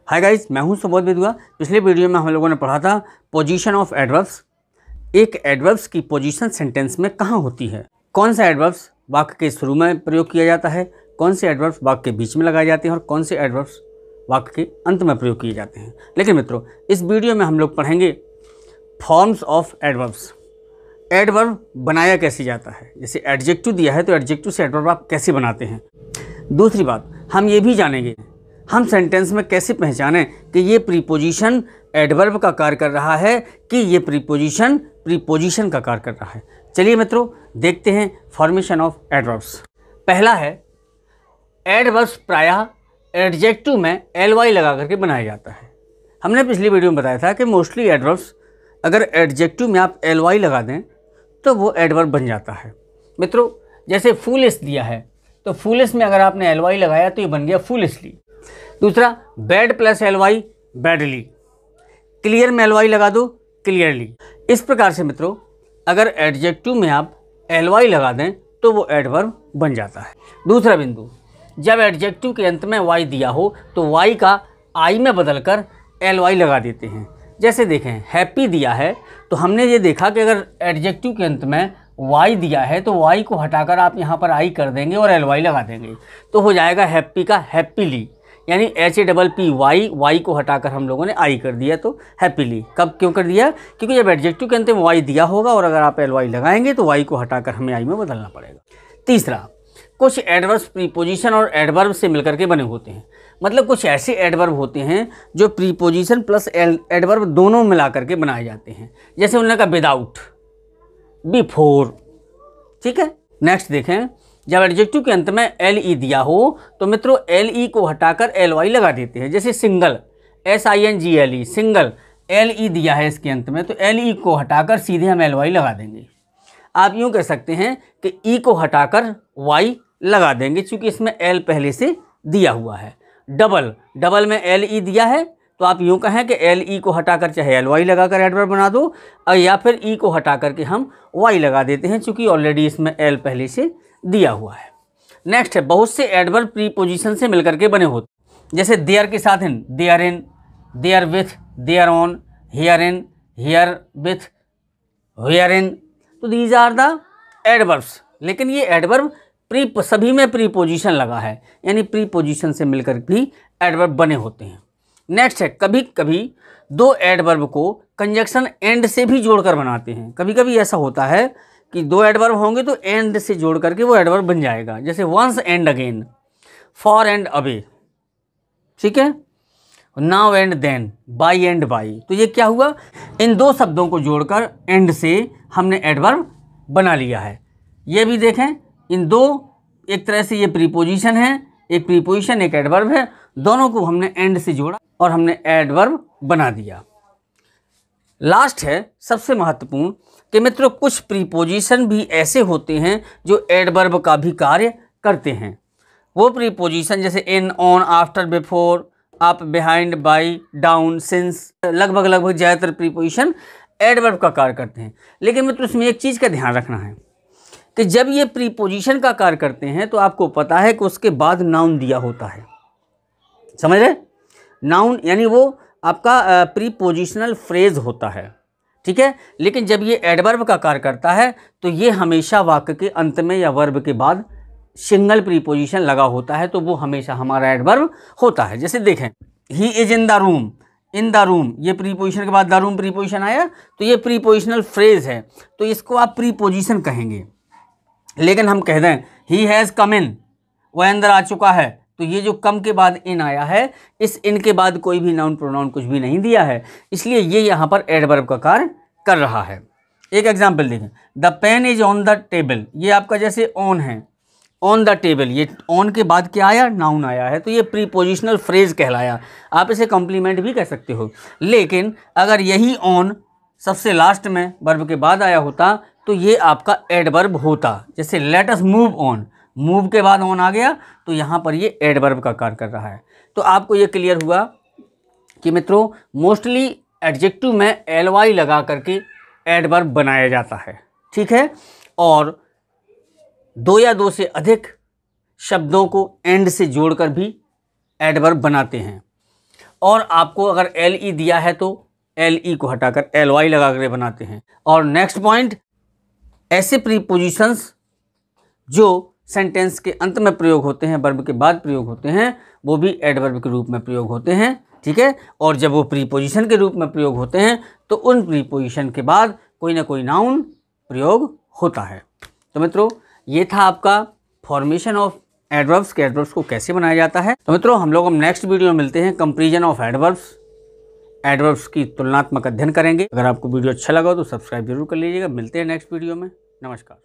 Hi guys, मैं हूं सुबोध विदुआ। पिछले वीडियो में हम लोगों ने पढ़ा था पोजीशन ऑफ एडवर्ब्स। एक एडवर्ब्स की पोजीशन सेंटेंस में कहाँ होती है, कौन सा एडवर्ब्स वाक्य के शुरू में प्रयोग किया जाता है, कौन से एडवर्ब्स वाक्य के बीच में लगाए जाते हैं और कौन से एडवर्ब्स वाक्य के अंत में प्रयोग किए जाते हैं। लेकिन मित्रों, इस वीडियो में हम लोग पढ़ेंगे फॉर्म्स ऑफ एडवर्ब्स। एडवर्ब बनाया कैसे जाता है, जैसे एडजेक्टिव दिया है तो एडजेक्टिव से एडवर्ब आप कैसे बनाते हैं। दूसरी बात, हम ये भी जानेंगे हम सेंटेंस में कैसे पहचानें कि ये प्रीपोजिशन एडवर्ब का कार्य कर रहा है कि ये प्रीपोजिशन प्रीपोजिशन का कार्य कर रहा है। चलिए मित्रों, देखते हैं फॉर्मेशन ऑफ एडवर्ब्स। पहला है, एडवर्ब्स प्रायः एडजेक्टिव में ly लगा करके बनाया जाता है। हमने पिछली वीडियो में बताया था कि मोस्टली एडवर्ब्स अगर एडजेक्टिव में आप ly लगा दें तो वो एडवर्ब बन जाता है। मित्रों, जैसे फूलिश दिया है तो फूलिश में अगर आपने ly लगाया तो ये बन गया फूलिशली। दूसरा, bad plus ly badly. Clear में ly लगा दो, क्लियरली। इस प्रकार से मित्रों, अगर एडजेक्टिव में आप ly लगा दें तो वो एडवर्ब बन जाता है। दूसरा बिंदु, जब एडजेक्टिव के अंत में y दिया हो तो y का I में बदलकर ly लगा देते हैं। जैसे देखें, हैप्पी दिया है तो हमने ये देखा कि अगर एडजेक्टिव के अंत में y दिया है तो y को हटाकर आप यहाँ पर I कर देंगे और ly लगा देंगे तो हो जाएगा हैप्पी का हैप्पीली, यानी HAPPY को हटाकर हम लोगों ने I कर दिया तो हैप्पीली। कब क्यों कर दिया? क्योंकि जब एडजेक्टिव के अंत में y दिया होगा और अगर आप ly लगाएंगे तो y को हटाकर हमें I में बदलना पड़ेगा। तीसरा, कुछ एडवर्ब्स प्रीपोजिशन और एडवर्ब से मिलकर के बने होते हैं। मतलब कुछ ऐसे एडवर्ब होते हैं जो प्रीपोजिशन प्लस एडवर्ब दोनों मिला करके बनाए जाते हैं। जैसे उन्होंने कहा विदाउट, बिफोर। ठीक है। नेक्स्ट देखें, जब एडजेक्टिव के अंत में LE दिया हो तो मित्रों LE को हटाकर LY लगा देते हैं। जैसे सिंगल, SINGLE, सिंगल, LE दिया है इसके अंत में तो LE को हटाकर सीधे हम LY लगा देंगे। आप यूँ कह सकते हैं कि E को हटाकर Y लगा देंगे क्योंकि इसमें L पहले से दिया हुआ है। डबल, डबल में LE दिया है तो आप यूँ कहें कि LE को हटाकर चाहे LY लगाकर एडवर्ब बना दो और या फिर E को हटाकर के हम Y लगा देते हैं क्योंकि ऑलरेडी इसमें L पहले से दिया हुआ है। नेक्स्ट है, बहुत से एडवर्ब प्रीपोजिशन से मिलकर के बने होते। जैसे देयर के साथ in, there in, there with, there on, here in, here with, here in, तो दीज आर द एडवर्ब्स। लेकिन ये एडवर्ब सभी में प्रीपोजिशन लगा है, यानी प्रीपोजिशन से मिलकर भी एडवर्ब बने होते हैं। नेक्स्ट है, कभी कभी दो एडवर्ब को कंजक्शन एंड से भी जोड़कर बनाते हैं। कभी कभी ऐसा होता है कि दो एडवर्ब होंगे तो एंड से जोड़ करके वो एडवर्ब बन जाएगा। जैसे once and again, far and away, ठीक है, now and then, by and by. तो ये क्या हुआ, इन दो शब्दों को जोड़कर एंड से हमने एडवर्ब बना लिया है। ये भी देखें, इन दो एक तरह से ये प्रीपोजिशन है, एक प्रीपोजिशन एक एडवर्ब है, दोनों को हमने एंड से जोड़ा और हमने एडवर्ब बना दिया। लास्ट है सबसे महत्वपूर्ण कि मित्रों कुछ प्रीपोजिशन भी ऐसे होते हैं जो एडवर्ब का भी कार्य करते हैं। वो प्रीपोजिशन जैसे in, on, after, before, up, behind, by, down, since, लगभग ज़्यादातर प्रीपोजिशन एडवर्ब का कार्य करते हैं। लेकिन मित्रों इसमें एक चीज़ का ध्यान रखना है कि जब ये प्रीपोजिशन का कार्य करते हैं तो आपको पता है कि उसके बाद नाउन दिया होता है। समझ रहे? नाउन यानी वो आपका प्रीपोजिशनल फ्रेज होता है, ठीक है। लेकिन जब ये एडवर्ब का कार्य करता है तो ये हमेशा वाक्य के अंत में या वर्ब के बाद सिंगल प्रीपोजिशन लगा होता है, तो वो हमेशा हमारा एडवर्ब होता है। जैसे देखें, he is in the room, in the room, ये प्रीपोजिशन के बाद द रूम प्रीपोजिशन आया तो ये प्रीपोजिशनल फ्रेज है, तो इसको आप प्रीपोजिशन कहेंगे। लेकिन हम कह दें ही हैज़ कम इन, वह अंदर आ चुका है, तो ये जो कम के बाद इन आया है, इस इन के बाद कोई भी नाउन प्रोनाउन कुछ भी नहीं दिया है, इसलिए ये यहाँ पर एडवर्ब का कार्य कर रहा है। एक एग्जांपल देखें, the pen is on the table, ये आपका जैसे ऑन है, ऑन द टेबल, ये ऑन के बाद क्या आया, नाउन आया है, तो ये प्रीपोजिशनल फ्रेज कहलाया। आप इसे कॉम्प्लीमेंट भी कह सकते हो। लेकिन अगर यही ऑन सबसे लास्ट में वर्ब के बाद आया होता तो ये आपका एडवर्ब होता। जैसे let us move on, move के बाद ऑन आ गया तो यहाँ पर ये एडवर्ब का कार्य कर रहा है। तो आपको ये क्लियर हुआ कि मित्रों मोस्टली एडजेक्टिव में ly लगा करके एडवर्ब बनाया जाता है, ठीक है। और दो या दो से अधिक शब्दों को एंड से जोड़कर भी एडवर्ब बनाते हैं। और आपको अगर एल ई दिया है तो एल ई को हटाकर एल वाई लगा कर बनाते हैं। और नेक्स्ट पॉइंट, ऐसे प्रीपोजिशंस जो सेंटेंस के अंत में प्रयोग होते हैं, वर्ब के बाद प्रयोग होते हैं, वो भी एडवर्ब के रूप में प्रयोग होते हैं। ठीक है, और जब वो प्रीपोजिशन के रूप में प्रयोग होते हैं तो उन प्रीपोजिशन के बाद कोई ना कोई नाउन प्रयोग होता है। तो मित्रों, ये था आपका फॉर्मेशन ऑफ एडवर्ब्स के एडवर्ब्स को कैसे बनाया जाता है। तो मित्रों, हम लोग नेक्स्ट वीडियो में मिलते हैं, कंपैरिजन ऑफ एडवर्ब्स की तुलनात्मक अध्ययन करेंगे। अगर आपको वीडियो अच्छा लगा तो सब्सक्राइब जरूर कर लीजिएगा। मिलते हैं नेक्स्ट वीडियो में। नमस्कार।